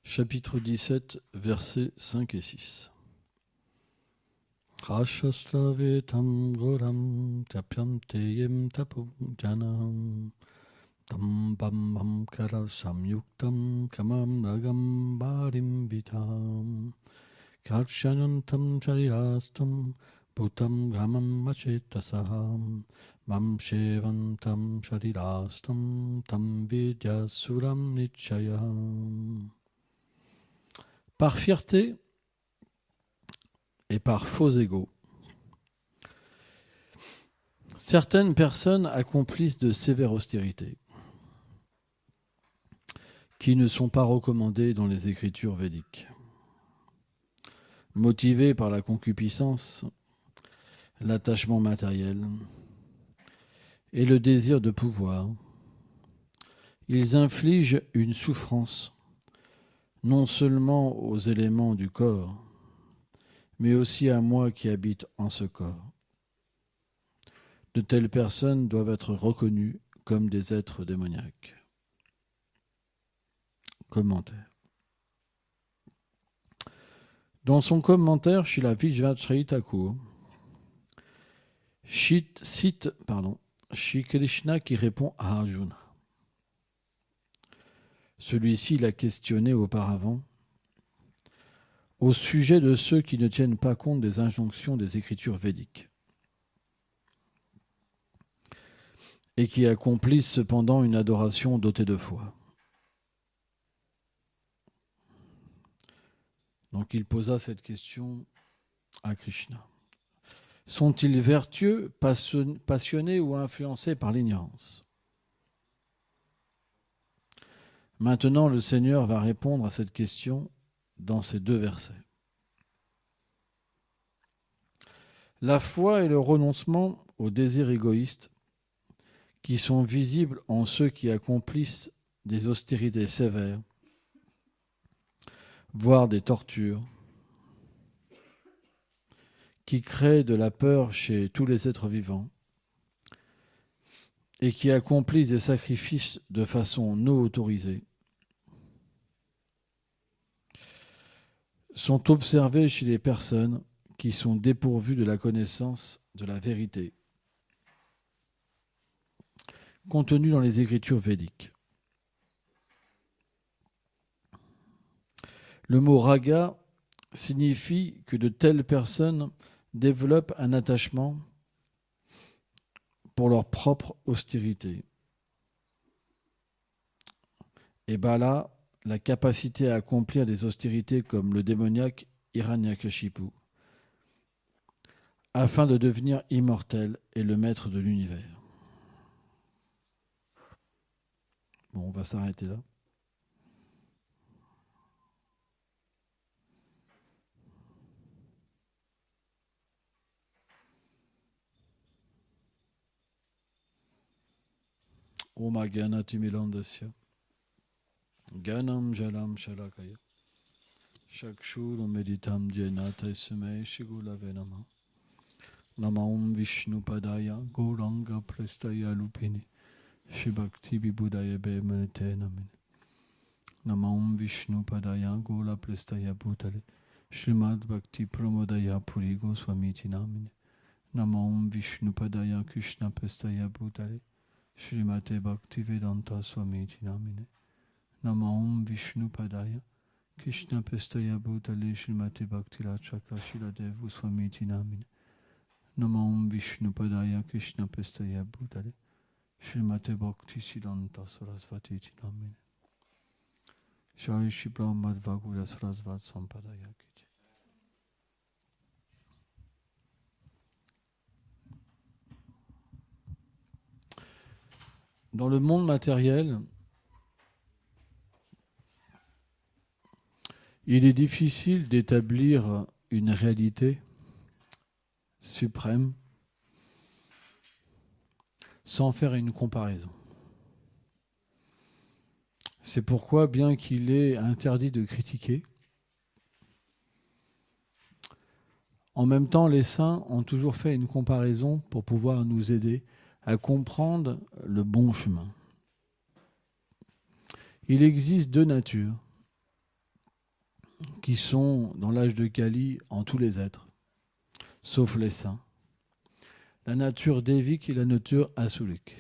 Chapitre 17, versets 5 et 6. Rashaslavetam goram tapyam teyem tapo janam tam pam ham kara samyuktam kamam ragam barim vitam karshanantam charirastam bhutam gramam machetasaham mam shevantam charirastam tam vidya suram nichayam. Par fierté et par faux ego, certaines personnes accomplissent de sévères austérités qui ne sont pas recommandées dans les écritures védiques. Motivées par la concupiscence, l'attachement matériel et le désir de pouvoir, ils infligent une souffrance non seulement aux éléments du corps, mais aussi à moi qui habite en ce corps. De telles personnes doivent être reconnues comme des êtres démoniaques. Commentaire. Dans son commentaire, Srila Vijvacharya Thakur cite Shri Krishna qui répond à Arjuna. Celui-ci l'a questionné auparavant au sujet de ceux qui ne tiennent pas compte des injonctions des écritures védiques et qui accomplissent cependant une adoration dotée de foi. Donc il posa cette question à Krishna. Sont-ils vertueux, passionnés ou influencés par l'ignorance ? Maintenant, le Seigneur va répondre à cette question dans ces deux versets. La foi et le renoncement aux désirs égoïstes qui sont visibles en ceux qui accomplissent des austérités sévères, voire des tortures, qui créent de la peur chez tous les êtres vivants et qui accomplissent des sacrifices de façon non autorisée, sont observés chez les personnes qui sont dépourvues de la connaissance de la vérité contenue dans les écritures védiques. Le mot raga signifie que de telles personnes développent un attachement pour leur propre austérité. Et bala, la capacité à accomplir des austérités comme le démoniaque Hiranyakashipu, afin de devenir immortel et le maître de l'univers. Bon, on va s'arrêter là. Om Agyanatimilandasya Ganam Jalam Shalakaya Shakshuram Meditam Jena Taisme Shigulave Nama Nama Om Vishnu Padaya Gauranga Prestaya Lupini Shibhakti Vibhudaya Bhemanite Namine Nama Om Vishnu Padaya Gaura Prestaya Bhutale Srimad Bhakti Pramodaya Puri Goswamiti Namine Nama Om Vishnu Padaya Krishna Prestaya Bhutale Srimate Bhakti Vedanta Swamiti Namine Nama Om Vishnu Padaya Krishna Pestaya Bhutale Srimate Bhakti Rachakra Shiladev Swamiti Namine Nama Om Vishnu Padaya Krishna Pestaya Bhutale Srimate Bhakti Siddhanta Sarasvati Namine Jai Shri Brahmadva Gura Sarasvat Sampadaya Kiti. Dans le monde matériel, il est difficile d'établir une réalité suprême sans faire une comparaison. C'est pourquoi, bien qu'il est interdit de critiquer, en même temps, les saints ont toujours fait une comparaison pour pouvoir nous aider à comprendre le bon chemin. Il existe deux natures qui sont dans l'âge de Kali en tous les êtres, sauf les saints. La nature dévique et la nature asulique.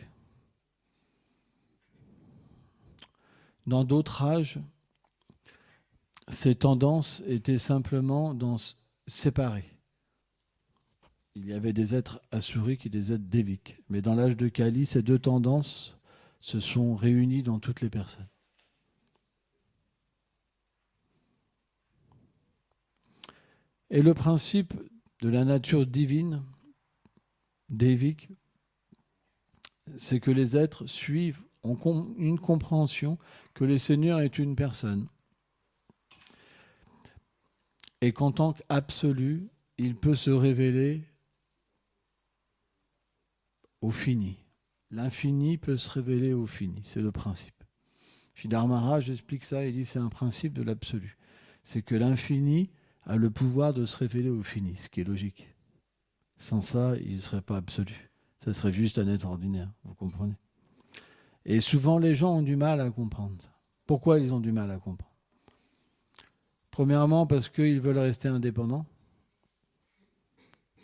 Dans d'autres âges, ces tendances étaient simplement séparées. Il y avait des êtres asuriques et des êtres déviques. Mais dans l'âge de Kali, ces deux tendances se sont réunies dans toutes les personnes. Et le principe de la nature divine, dévique, c'est que les êtres suivent, ont une compréhension que le Seigneur est une personne. Et qu'en tant qu'absolu, il peut se révéler au fini. L'infini peut se révéler au fini, c'est le principe. Sridhar Maharaj explique ça, il dit c'est un principe de l'absolu. C'est que l'infini a le pouvoir de se révéler au fini, ce qui est logique. Sans ça, il ne serait pas absolu. Ça serait juste un être ordinaire, vous comprenez? Et souvent, les gens ont du mal à comprendre ça. Pourquoi ils ont du mal à comprendre? Premièrement, parce qu'ils veulent rester indépendants.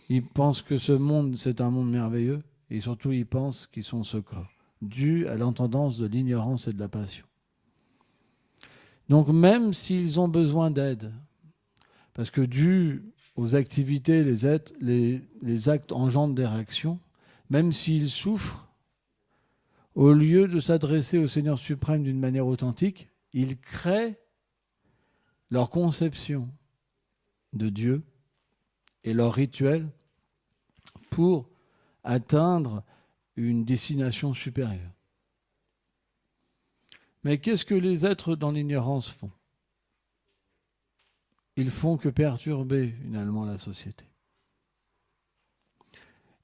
Ils pensent que ce monde, c'est un monde merveilleux. Et surtout, ils pensent qu'ils sont ce corps, dû à l'entendance de l'ignorance et de la passion. Donc, même s'ils ont besoin d'aide, parce que dû aux activités, les actes engendrent des réactions, même s'ils souffrent, au lieu de s'adresser au Seigneur suprême d'une manière authentique, ils créent leur conception de Dieu et leur rituel pour atteindre une destination supérieure. Mais qu'est-ce que les êtres dans l'ignorance font? Ils font que perturber finalement la société.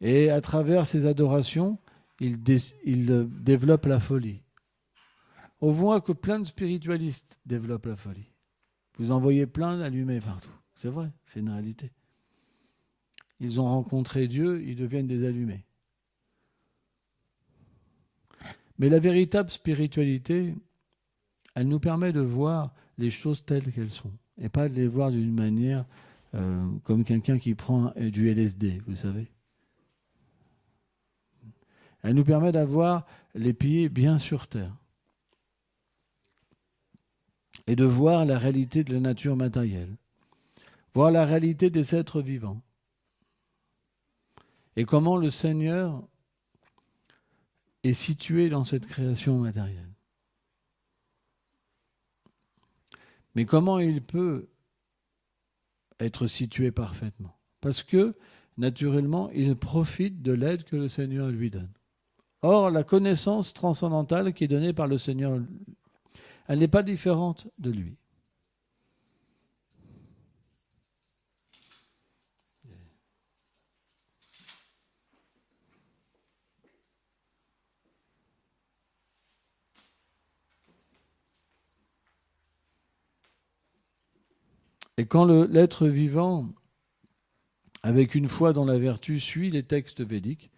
Et à travers ces adorations, ils développent la folie. On voit que plein de spiritualistes développent la folie. Vous en voyez plein allumés partout. C'est vrai, c'est une réalité. Ils ont rencontré Dieu, ils deviennent des allumés. Mais la véritable spiritualité, elle nous permet de voir les choses telles qu'elles sont. Et pas de les voir d'une manière comme quelqu'un qui prend du LSD, vous savez. Elle nous permet d'avoir les pieds bien sur terre et de voir la réalité de la nature matérielle, voir la réalité des êtres vivants et comment le Seigneur est situé dans cette création matérielle. Mais comment il peut être situé parfaitement? Parce que, naturellement, il profite de l'aide que le Seigneur lui donne. Or, la connaissance transcendantale qui est donnée par le Seigneur, elle n'est pas différente de lui. Et quand l'être vivant, avec une foi dans la vertu, suit les textes védiques,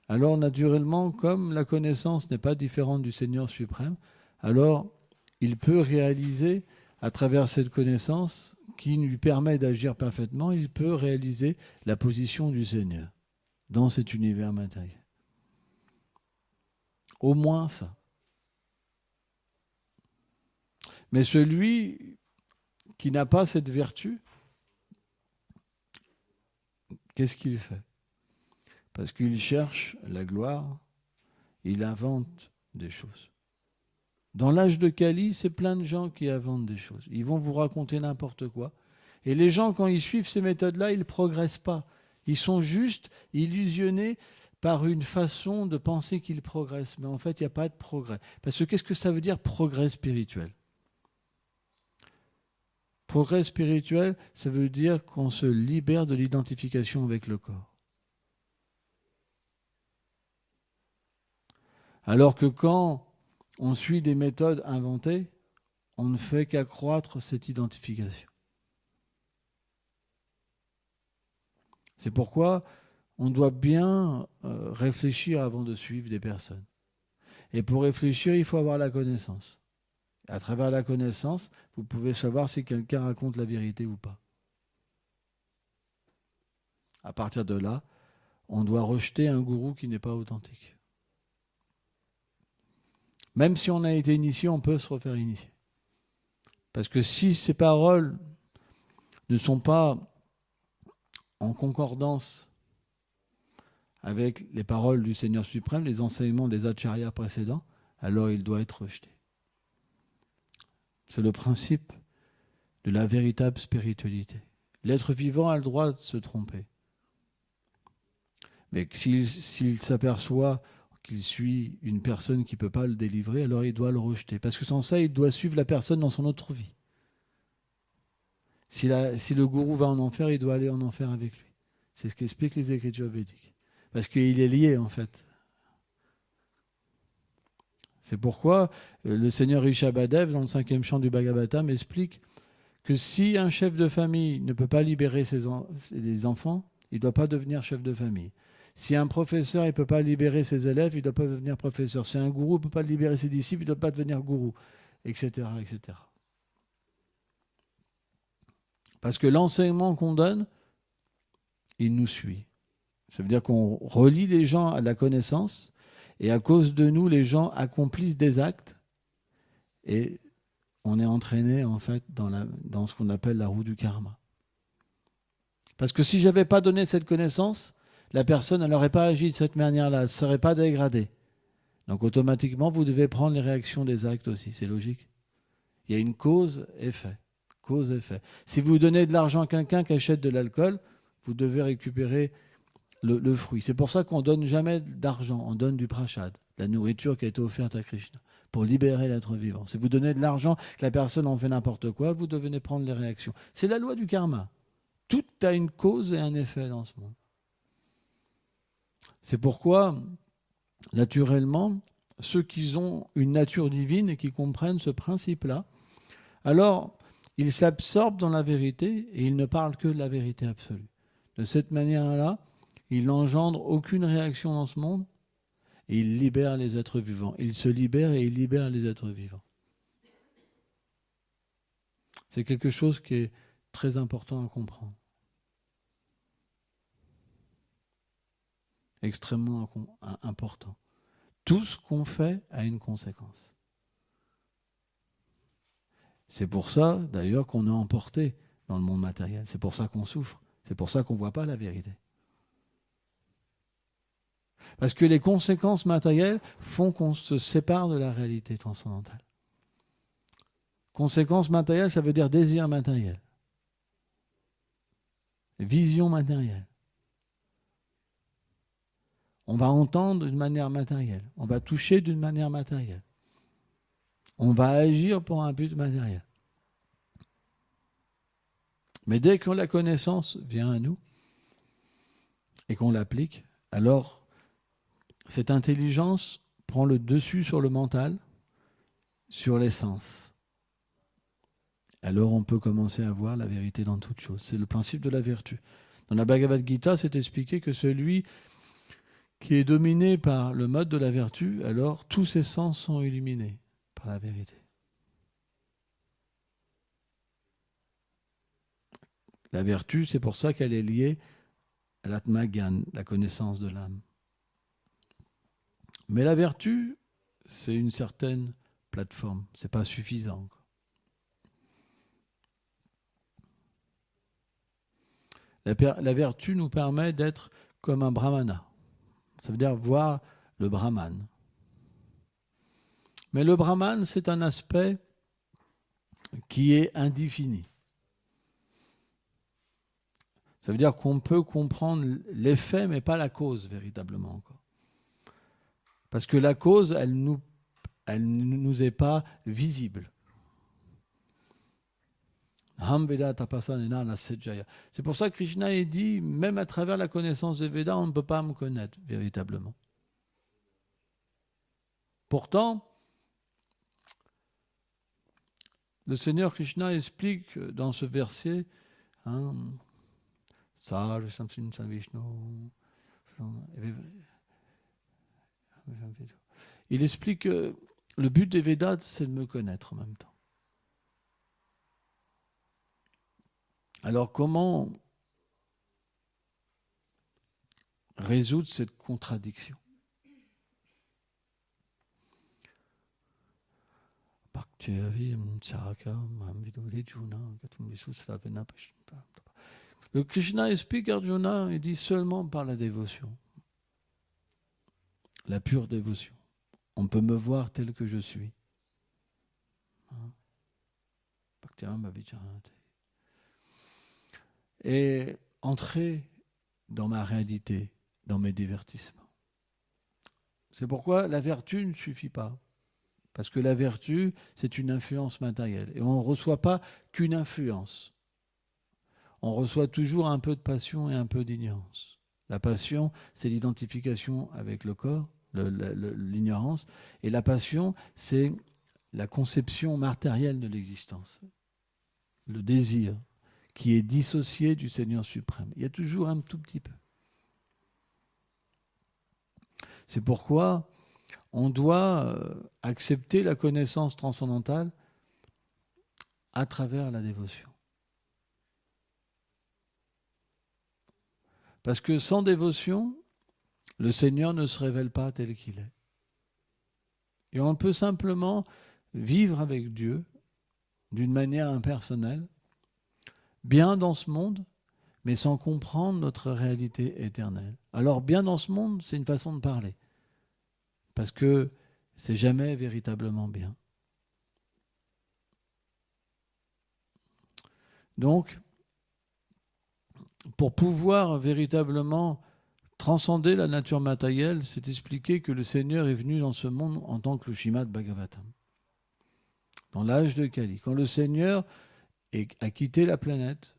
alors naturellement, comme la connaissance n'est pas différente du Seigneur suprême, alors il peut réaliser, à travers cette connaissance qui lui permet d'agir parfaitement, il peut réaliser la position du Seigneur dans cet univers matériel. Au moins ça. Mais celui qui n'a pas cette vertu, qu'est-ce qu'il fait? Parce qu'il cherche la gloire, il invente des choses. Dans l'âge de Kali, c'est plein de gens qui inventent des choses. Ils vont vous raconter n'importe quoi. Et les gens, quand ils suivent ces méthodes-là, ils ne progressent pas. Ils sont juste illusionnés par une façon de penser qu'ils progressent. Mais en fait, il n'y a pas de progrès. Parce que qu'est-ce que ça veut dire progrès spirituel? Progrès spirituel, ça veut dire qu'on se libère de l'identification avec le corps. Alors que quand on suit des méthodes inventées, on ne fait qu'accroître cette identification. C'est pourquoi on doit bien réfléchir avant de suivre des personnes. Et pour réfléchir, il faut avoir la connaissance. À travers la connaissance, vous pouvez savoir si quelqu'un raconte la vérité ou pas. À partir de là, on doit rejeter un gourou qui n'est pas authentique. Même si on a été initié, on peut se refaire initier. Parce que si ces paroles ne sont pas en concordance avec les paroles du Seigneur suprême, les enseignements des acharyas précédents, alors il doit être rejeté. C'est le principe de la véritable spiritualité. L'être vivant a le droit de se tromper. Mais s'il s'aperçoit qu'il suit une personne qui ne peut pas le délivrer, alors il doit le rejeter. Parce que sans ça, il doit suivre la personne dans son autre vie. Si le gourou va en enfer, il doit aller en enfer avec lui. C'est ce qu'expliquent les Écritures védiques. Parce qu'il est lié, en fait. C'est pourquoi le Seigneur Rishabhadev, dans le 5e chant du Bhagavatam, explique que si un chef de famille ne peut pas libérer ses enfants, il ne doit pas devenir chef de famille. Si un professeur ne peut pas libérer ses élèves, il ne doit pas devenir professeur. Si un gourou ne peut pas libérer ses disciples, il ne doit pas devenir gourou, etc., etc. Parce que l'enseignement qu'on donne, il nous suit. Ça veut dire qu'on relie les gens à la connaissance, et à cause de nous, les gens accomplissent des actes, et on est entraîné en fait dans ce qu'on appelle la roue du karma. Parce que si je n'avais pas donné cette connaissance, la personne n'aurait pas agi de cette manière-là, elle ne serait pas dégradée. Donc automatiquement, vous devez prendre les réactions des actes aussi, c'est logique. Il y a une cause-effet. Cause-effet. Si vous donnez de l'argent à quelqu'un qui achète de l'alcool, vous devez récupérer le fruit. C'est pour ça qu'on ne donne jamais d'argent, on donne du prashad, la nourriture qui a été offerte à Krishna, pour libérer l'être vivant. Si vous donnez de l'argent, que la personne en fait n'importe quoi, vous devez prendre les réactions. C'est la loi du karma. Tout a une cause et un effet dans ce monde. C'est pourquoi, naturellement, ceux qui ont une nature divine et qui comprennent ce principe-là, alors ils s'absorbent dans la vérité et ils ne parlent que de la vérité absolue. De cette manière-là, ils n'engendrent aucune réaction dans ce monde et ils libèrent les êtres vivants. Ils se libèrent et ils libèrent les êtres vivants. C'est quelque chose qui est très important à comprendre. Extrêmement important. Tout ce qu'on fait a une conséquence. C'est pour ça, d'ailleurs, qu'on est emporté dans le monde matériel. C'est pour ça qu'on souffre. C'est pour ça qu'on ne voit pas la vérité. Parce que les conséquences matérielles font qu'on se sépare de la réalité transcendantale. Conséquences matérielles, ça veut dire désir matériel. Vision matérielle. On va entendre d'une manière matérielle. On va toucher d'une manière matérielle. On va agir pour un but matériel. Mais dès que la connaissance vient à nous et qu'on l'applique, alors cette intelligence prend le dessus sur le mental, sur les sens. Alors on peut commencer à voir la vérité dans toute chose. C'est le principe de la vertu. Dans la Bhagavad Gita, c'est expliqué que celui qui est dominé par le mode de la vertu, alors tous ses sens sont illuminés par la vérité. La vertu, c'est pour ça qu'elle est liée à l'Atma-gyan, la connaissance de l'âme. Mais la vertu, c'est une certaine plateforme. C'est pas suffisant. La vertu nous permet d'être comme un brahmana. Ça veut dire voir le brahman. Mais le brahman, c'est un aspect qui est indéfini. Ça veut dire qu'on peut comprendre l'effet, mais pas la cause, véritablement. Parce que la cause, elle ne nous est pas visible. C'est pour ça que Krishna a dit, même à travers la connaissance des Védas, on ne peut pas me connaître, véritablement. Pourtant, le Seigneur Krishna explique dans ce verset, il explique le but des Védas, c'est de me connaître en même temps. Alors comment résoudre cette contradiction? Le Krishna explique Arjuna, il dit seulement par la dévotion, la pure dévotion. On peut me voir tel que je suis. Et entrer dans ma réalité, dans mes divertissements. C'est pourquoi la vertu ne suffit pas. Parce que la vertu, c'est une influence matérielle. Et on ne reçoit pas qu'une influence. On reçoit toujours un peu de passion et un peu d'ignorance. La passion, c'est l'identification avec le corps, l'ignorance. Et la passion, c'est la conception matérielle de l'existence. Le désir qui est dissocié du Seigneur suprême. Il y a toujours un tout petit peu. C'est pourquoi on doit accepter la connaissance transcendantale à travers la dévotion. Parce que sans dévotion, le Seigneur ne se révèle pas tel qu'il est. Et on peut simplement vivre avec Dieu d'une manière impersonnelle, bien dans ce monde, mais sans comprendre notre réalité éternelle. Alors bien dans ce monde, c'est une façon de parler. Parce que c'est jamais véritablement bien. Donc, pour pouvoir véritablement transcender la nature matérielle, c'est expliquer que le Seigneur est venu dans ce monde en tant que le Srimad Bhagavatam. Dans l'âge de Kali. Quand le Seigneur a quitté la planète,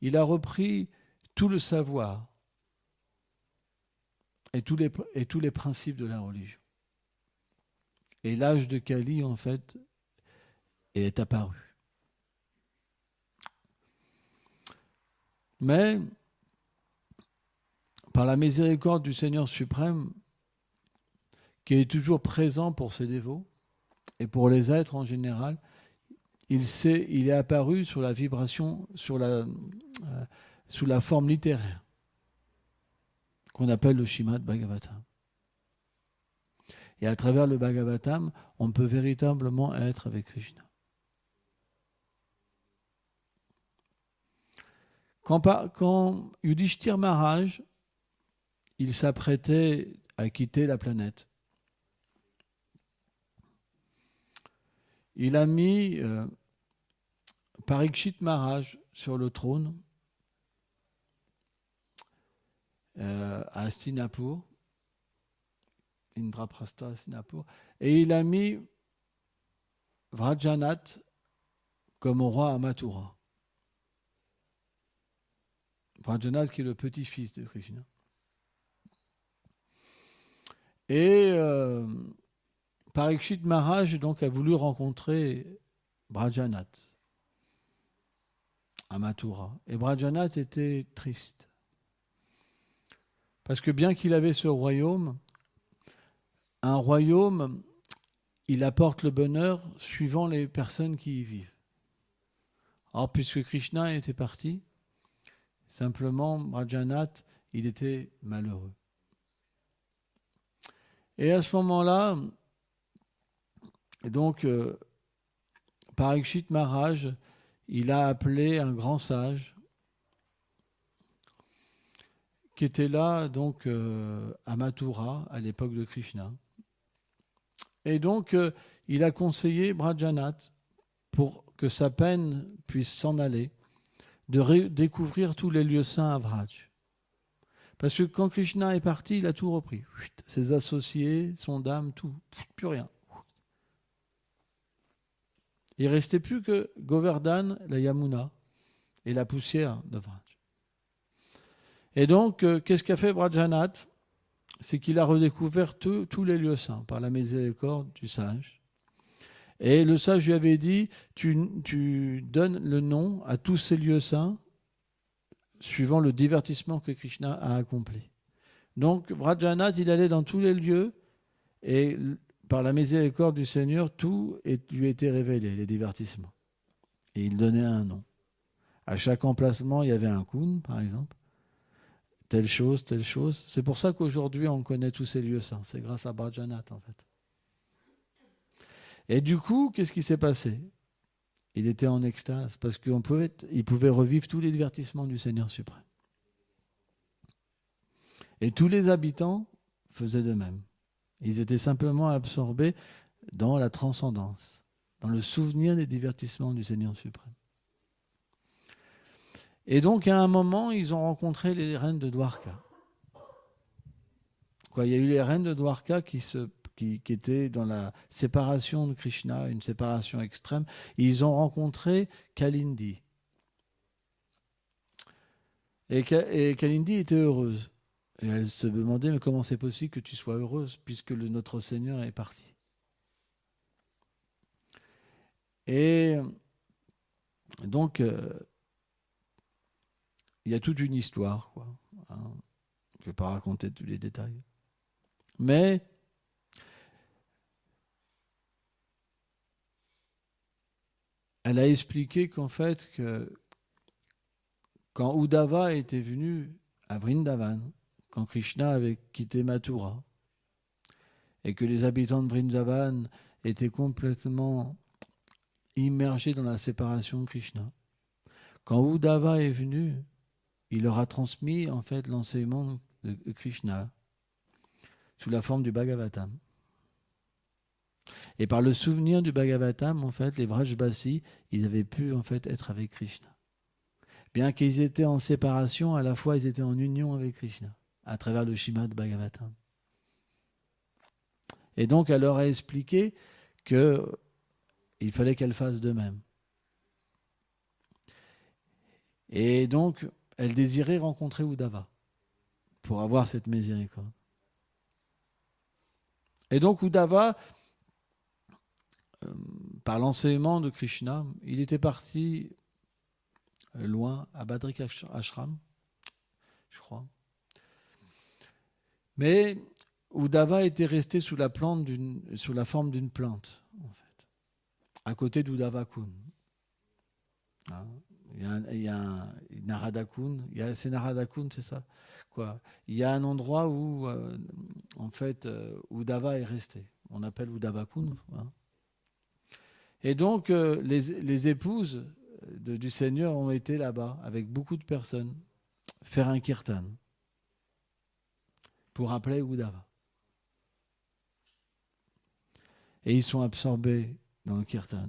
il a repris tout le savoir et tous les principes de la religion. Et l'âge de Kali, en fait, est apparu. Mais, par la miséricorde du Seigneur suprême, qui est toujours présent pour ses dévots et pour les êtres en général, il est apparu sur la vibration, sous la forme littéraire, qu'on appelle le Srimad Bhagavatam. Et à travers le Bhagavatam, on peut véritablement être avec Krishna. Quand Yudhishthira Maharaj, il s'apprêtait à quitter la planète, il a mis Parikshit Maharaj sur le trône à Hastinapur, Indraprastha Hastinapur, et il a mis Vrajanath comme roi à Mathura. Vrajanath qui est le petit-fils de Krishna. Et Parikshit Maharaj donc a voulu rencontrer Vrajanath à Mathura. Et Vrajanath était triste. Parce que bien qu'il avait ce royaume, un royaume, il apporte le bonheur suivant les personnes qui y vivent. Or, puisque Krishna était parti, simplement, Vrajanath, il était malheureux. Et à ce moment-là, donc, Parikshit Maharaj, il a appelé un grand sage qui était là donc à Mathura à l'époque de Krishna. Et donc il a conseillé Vrajanath, pour que sa peine puisse s'en aller, de découvrir tous les lieux saints à Vraj. Parce que quand Krishna est parti, il a tout repris. Ses associés, son dame, tout, plus rien. Il ne restait plus que Govardhan, la Yamuna et la poussière de Vraj. Et donc, qu'est-ce qu'a fait Vrajanath? C'est qu'il a redécouvert tous les lieux saints par la miséricorde du sage. Et le sage lui avait dit, tu donnes le nom à tous ces lieux saints suivant le divertissement que Krishna a accompli. Donc, Vrajanath, il allait dans tous les lieux et par la miséricorde du Seigneur, tout lui était révélé, les divertissements. Et il donnait un nom. À chaque emplacement, il y avait un koun, par exemple. Telle chose, telle chose. C'est pour ça qu'aujourd'hui, on connaît tous ces lieux saints. C'est grâce à Bhajanath, en fait. Et du coup, qu'est-ce qui s'est passé? Il était en extase parce qu'il pouvait revivre tous les divertissements du Seigneur suprême. Et tous les habitants faisaient de même. Ils étaient simplement absorbés dans la transcendance, dans le souvenir des divertissements du Seigneur suprême. Et donc, à un moment, ils ont rencontré les reines de Dwarka. Il y a eu les reines de Dwarka qui étaient dans la séparation de Krishna, une séparation extrême. Ils ont rencontré Kalindi. Et Kalindi était heureuse. Et elle se demandait, mais comment c'est possible que tu sois heureuse puisque notre Seigneur est parti? Et donc, il y a toute une histoire, quoi. Hein. Je ne vais pas raconter tous les détails. Mais elle a expliqué qu'en fait, quand Uddhava était venu à Vrindavan, quand Krishna avait quitté Mathura, et que les habitants de Vrindavan étaient complètement immergés dans la séparation de Krishna, quand Uddhava est venu, il leur a transmis en fait l'enseignement de Krishna sous la forme du Bhagavatam. Et par le souvenir du Bhagavatam, en fait, les Vrajbasi, ils avaient pu en fait être avec Krishna. Bien qu'ils étaient en séparation, à la fois ils étaient en union avec Krishna, à travers le Śrīmad Bhagavatam. Et donc elle leur a expliqué qu'il fallait qu'elle fasse de même. Et donc elle désirait rencontrer Uddhava pour avoir cette miséricorde. Et donc Uddhava, par l'enseignement de Krishna, il était parti loin, à Badrik Ashram, je crois. Mais Uddhava était resté sous la forme d'une plante, en fait, à côté d'Uddhava Kun. Hein, il y a Narada Kun, c'est Narada Kun, c'est ça, quoi. Il y a un endroit où, en fait, Uddhava est resté. On appelle Uddhava Kun. Hein. Et donc, les épouses du Seigneur ont été là-bas avec beaucoup de personnes faire un kirtan pour appeler Uddhava. Et ils sont absorbés dans le kirtan.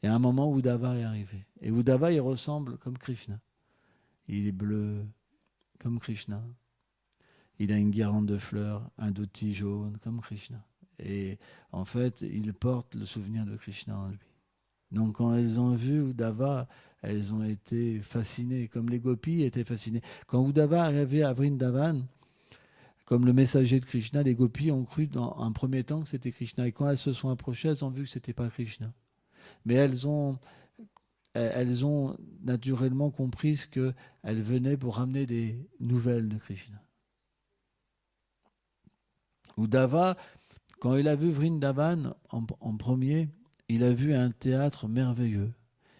Et à un moment, Uddhava est arrivé. Et Uddhava, il ressemble comme Krishna. Il est bleu comme Krishna. Il a une guirlande de fleurs, un dhoti jaune comme Krishna. Et en fait, il porte le souvenir de Krishna en lui. Donc quand elles ont vu Uddhava, elles ont été fascinées, comme les gopis étaient fascinées. Quand Uddhava est arrivé à Vrindavan, comme le messager de Krishna, les gopis ont cru dans un premier temps que c'était Krishna. Et quand elles se sont approchées, elles ont vu que ce n'était pas Krishna. Mais elles ont naturellement compris qu'elles venaient pour ramener des nouvelles de Krishna. Uddhava, quand il a vu Vrindavan en premier, il a vu un théâtre merveilleux.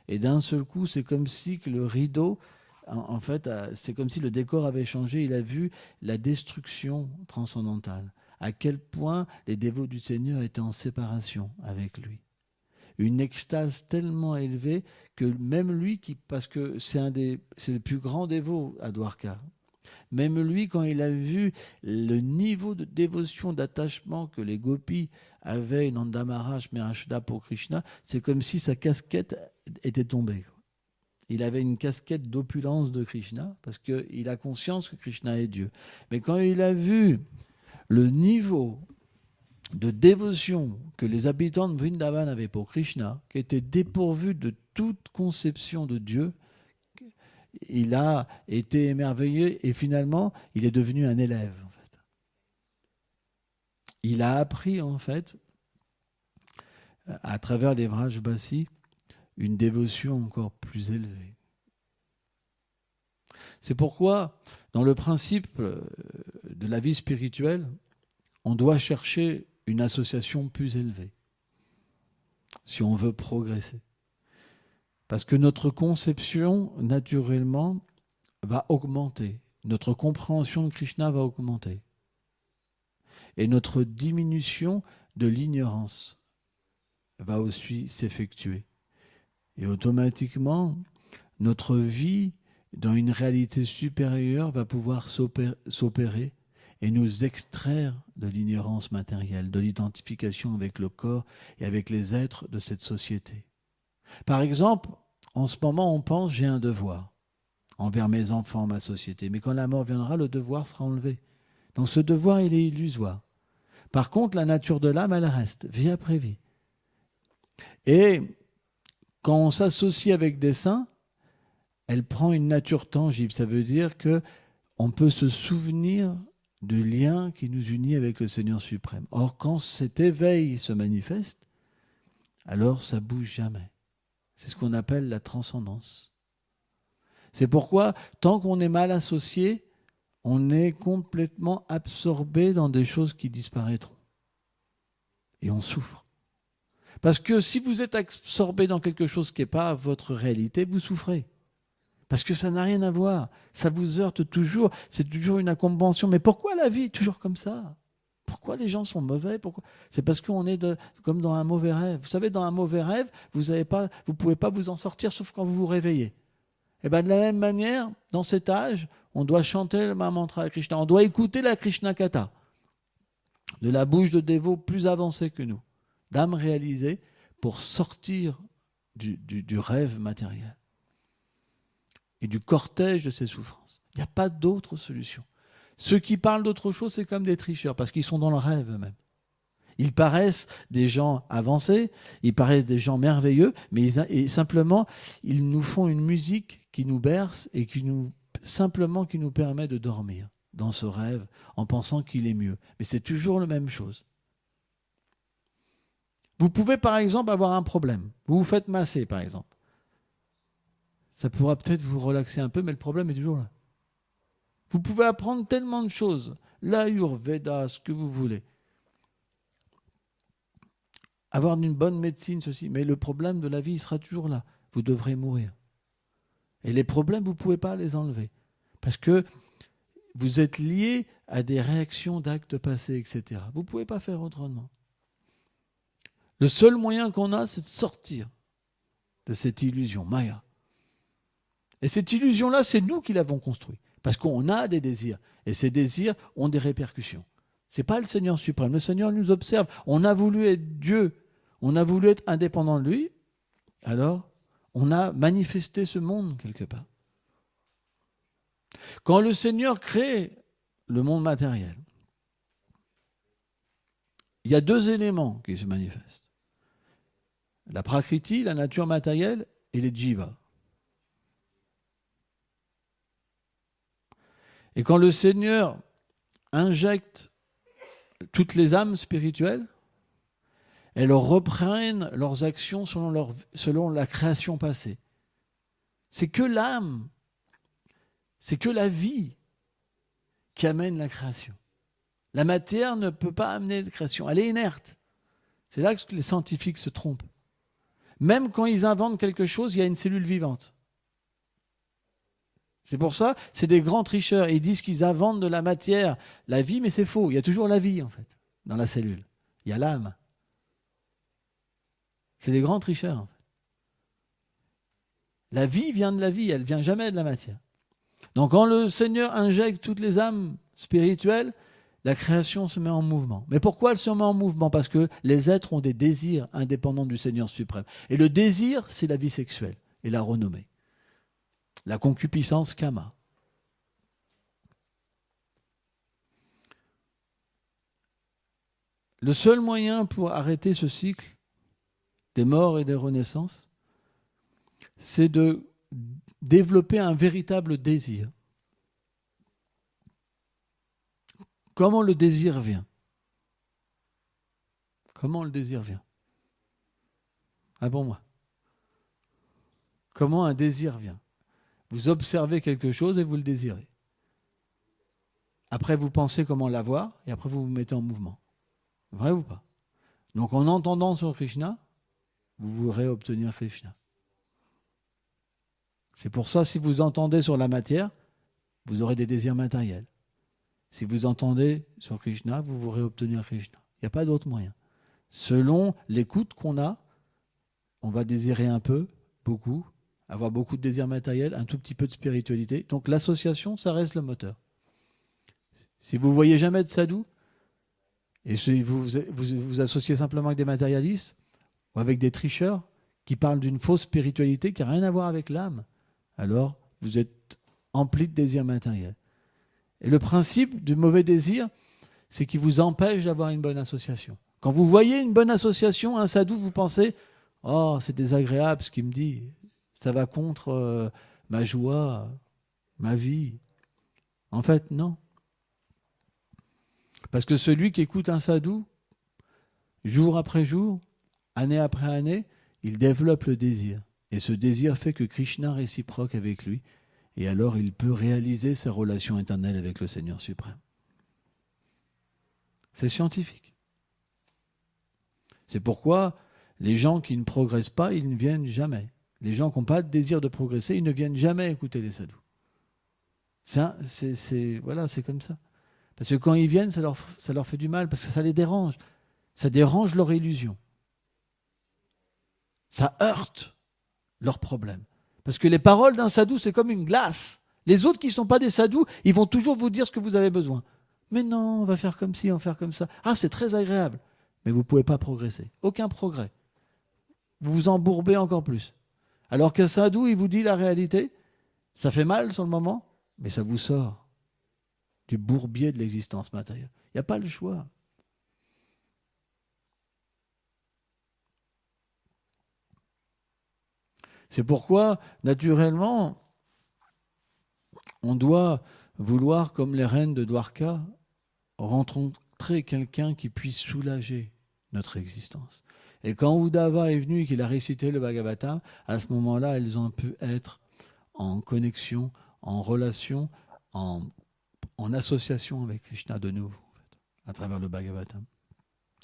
Et d'un seul coup, c'est comme si que le rideau, en fait, c'est comme si le décor avait changé. Il a vu la destruction transcendantale. À quel point les dévots du Seigneur étaient en séparation avec lui. Une extase tellement élevée que même lui, parce que c'est le plus grand dévot à Dwarka, même lui, quand il a vu le niveau de dévotion, d'attachement que les gopis avaient, Nanda Maharaj, Merashda pour Krishna, c'est comme si sa casquette était tombée. Il avait une casquette d'opulence de Krishna, parce qu'il a conscience que Krishna est Dieu. Mais quand il a vu le niveau de dévotion que les habitants de Vrindavan avaient pour Krishna, qui était dépourvu de toute conception de Dieu, il a été émerveillé et finalement, il est devenu un élève. En fait. Il a appris, en fait, à travers les Vrajbasi, une dévotion encore plus élevée. C'est pourquoi, dans le principe de la vie spirituelle, on doit chercher une association plus élevée, si on veut progresser. Parce que notre conception, naturellement, va augmenter. Notre compréhension de Krishna va augmenter. Et notre diminution de l'ignorance va aussi s'effectuer. Et automatiquement, notre vie dans une réalité supérieure va pouvoir s'opérer et nous extraire de l'ignorance matérielle, de l'identification avec le corps et avec les êtres de cette société. Par exemple, en ce moment, on pense « j'ai un devoir envers mes enfants, ma société ». Mais quand la mort viendra, le devoir sera enlevé. Donc ce devoir, il est illusoire. Par contre, la nature de l'âme, elle reste, vie après vie. Et quand on s'associe avec des saints, elle prend une nature tangible. Ça veut dire qu'on peut se souvenir du lien qui nous unit avec le Seigneur suprême. Or, quand cet éveil se manifeste, alors ça ne bouge jamais. C'est ce qu'on appelle la transcendance. C'est pourquoi, tant qu'on est mal associé, on est complètement absorbé dans des choses qui disparaîtront. Et on souffre. Parce que si vous êtes absorbé dans quelque chose qui n'est pas votre réalité, vous souffrez. Parce que ça n'a rien à voir. Ça vous heurte toujours. C'est toujours une incompréhension. Mais pourquoi la vie est toujours comme ça ? Pourquoi les gens sont mauvais ? C'est parce qu'on est comme dans un mauvais rêve. Vous savez, dans un mauvais rêve, vous ne pouvez pas vous en sortir sauf quand vous vous réveillez. Et bien de la même manière, dans cet âge, on doit chanter le mantra à Krishna. On doit écouter la Krishna Katha de la bouche de dévots plus avancés que nous, d'âmes réalisées pour sortir du rêve matériel et du cortège de ces souffrances. Il n'y a pas d'autre solution. Ceux qui parlent d'autre chose, c'est comme des tricheurs, parce qu'ils sont dans le rêve eux-mêmes. Ils paraissent des gens avancés, ils paraissent des gens merveilleux, mais simplement, ils nous font une musique qui nous berce et qui nous permet de dormir dans ce rêve en pensant qu'il est mieux. Mais c'est toujours la même chose. Vous pouvez par exemple avoir un problème. Vous vous faites masser par exemple. Ça pourra peut-être vous relaxer un peu, mais le problème est toujours là. Vous pouvez apprendre tellement de choses. L'Ayurveda, ce que vous voulez. Avoir une bonne médecine, ceci. Mais le problème de la vie, il sera toujours là. Vous devrez mourir. Et les problèmes, vous ne pouvez pas les enlever. Parce que vous êtes lié à des réactions d'actes passés, etc. Vous ne pouvez pas faire autrement. Le seul moyen qu'on a, c'est de sortir de cette illusion, Maya. Et cette illusion-là, c'est nous qui l'avons construite. Parce qu'on a des désirs. Et ces désirs ont des répercussions. Ce n'est pas le Seigneur suprême. Le Seigneur nous observe. On a voulu être Dieu. On a voulu être indépendant de lui. Alors, on a manifesté ce monde quelque part. Quand le Seigneur crée le monde matériel, il y a deux éléments qui se manifestent. La prakriti, la nature matérielle, et les jivas. Et quand le Seigneur injecte toutes les âmes spirituelles, elles reprennent leurs actions selon la création passée. C'est que l'âme, c'est que la vie qui amène la création. La matière ne peut pas amener la création, elle est inerte. C'est là que les scientifiques se trompent. Même quand ils inventent quelque chose, il y a une cellule vivante. C'est pour ça, c'est des grands tricheurs. Ils disent qu'ils inventent de la matière, la vie, mais c'est faux. Il y a toujours la vie, en fait, dans la cellule. Il y a l'âme. C'est des grands tricheurs, en fait. La vie vient de la vie, elle ne vient jamais de la matière. Donc quand le Seigneur injecte toutes les âmes spirituelles, la création se met en mouvement. Mais pourquoi elle se met en mouvement ? Parce que les êtres ont des désirs indépendants du Seigneur suprême. Et le désir, c'est la vie sexuelle et la renommée. La concupiscence kama. Le seul moyen pour arrêter ce cycle des morts et des renaissances, c'est de développer un véritable désir. Comment le désir vient ? Comment le désir vient ? Ah bon, moi. Comment un désir vient ? Vous observez quelque chose et vous le désirez. Après, vous pensez comment l'avoir et après, vous vous mettez en mouvement. Vrai ou pas? Donc en entendant sur Krishna, vous voudrez obtenir Krishna. C'est pour ça, si vous entendez sur la matière, vous aurez des désirs matériels. Si vous entendez sur Krishna, vous voudrez obtenir Krishna. Il n'y a pas d'autre moyen. Selon l'écoute qu'on a, on va désirer un peu, beaucoup, avoir beaucoup de désirs matériels, un tout petit peu de spiritualité. Donc l'association, ça reste le moteur. Si vous ne voyez jamais de sadhu, et si vous associez simplement avec des matérialistes, ou avec des tricheurs, qui parlent d'une fausse spiritualité qui n'a rien à voir avec l'âme, alors vous êtes empli de désirs matériels. Et le principe du mauvais désir, c'est qu'il vous empêche d'avoir une bonne association. Quand vous voyez une bonne association, un sadhu, vous pensez « Oh, c'est désagréable ce qu'il me dit, ça va contre ma joie, ma vie. » En fait, non. Parce que celui qui écoute un sadhu, jour après jour, année après année, il développe le désir. Et ce désir fait que Krishna réciproque avec lui. Et alors, il peut réaliser sa relation éternelle avec le Seigneur suprême. C'est scientifique. C'est pourquoi les gens qui ne progressent pas, ils ne viennent jamais. Les gens qui n'ont pas de désir de progresser, ils ne viennent jamais écouter les sadhus. Voilà, c'est comme ça. Parce que quand ils viennent, ça leur fait du mal, parce que ça les dérange. Ça dérange leur illusion. Ça heurte leurs problèmes. Parce que les paroles d'un sadhu, c'est comme une glace. Les autres qui ne sont pas des sadhus, ils vont toujours vous dire ce que vous avez besoin. Mais non, on va faire comme ci, on va faire comme ça. Ah, c'est très agréable. Mais vous ne pouvez pas progresser. Aucun progrès. Vous vous embourbez encore plus. Alors qu'un sadhu, il vous dit la réalité, ça fait mal sur le moment, mais ça vous sort du bourbier de l'existence matérielle. Il n'y a pas le choix. C'est pourquoi, naturellement, on doit vouloir, comme les reines de Dwarka, rencontrer quelqu'un qui puisse soulager notre existence. Et quand Uddhava est venu et qu'il a récité le Bhagavatam, à ce moment-là, elles ont pu être en connexion, en relation, en association avec Krishna de nouveau, en fait, à travers le Bhagavatam.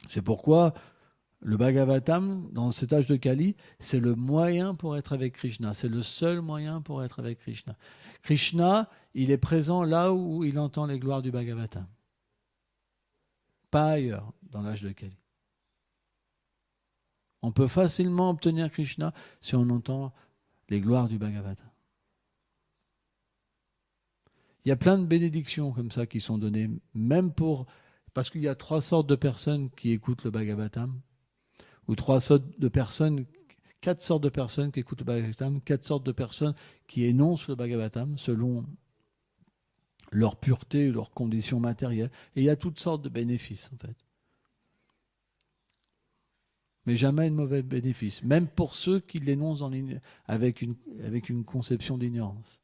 C'est pourquoi le Bhagavatam, dans cet âge de Kali, c'est le moyen pour être avec Krishna. C'est le seul moyen pour être avec Krishna. Krishna, il est présent là où il entend les gloires du Bhagavatam. Pas ailleurs, dans l'âge de Kali. On peut facilement obtenir Krishna si on entend les gloires du Bhagavatam. Il y a plein de bénédictions comme ça qui sont données, même parce qu'il y a 3 sortes de personnes qui écoutent le Bhagavatam, ou 4 sortes de personnes qui écoutent le Bhagavatam, 4 sortes de personnes qui énoncent le Bhagavatam selon leur pureté, leurs conditions matérielles. Et il y a toutes sortes de bénéfices, en fait. Mais jamais de mauvais bénéfices, même pour ceux qui l'énoncent avec une conception d'ignorance.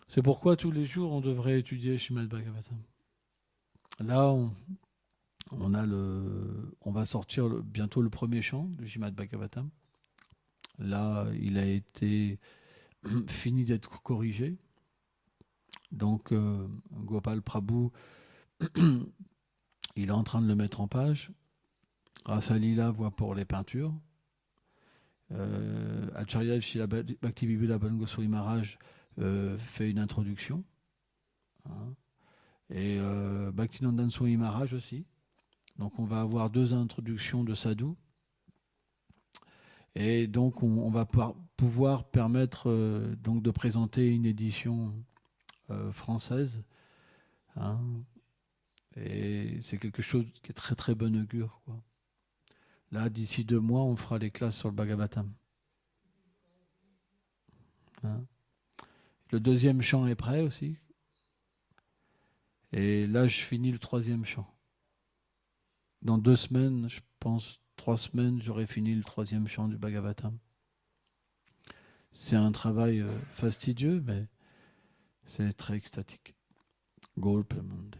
C'est pourquoi tous les jours, on devrait étudier Srimad Bhagavatam. Là, on va sortir bientôt le premier chant du Srimad Bhagavatam. Là, il a été fini d'être corrigé. Donc, Gopal Prabhu, il est en train de le mettre en page. Rasa Lila voit pour les peintures. Acharya Srila Bhaktivedanta Goswami Maharaj fait une introduction. Hein. Et Bhaktinandan Swami Maharaj aussi. Donc on va avoir 2 introductions de sadhu. Et donc on va pouvoir permettre donc de présenter une édition française. Hein. Et c'est quelque chose qui est très très bon augure, quoi. Là, d'ici 2 mois, on fera les classes sur le Bhagavatam. Hein. Le 2e chant est prêt aussi. Et là, je finis le 3e chant. Dans 2 semaines, je pense 3 semaines, j'aurai fini le 3e chant du Bhagavatam. C'est un travail fastidieux, mais c'est très extatique. Golpemande.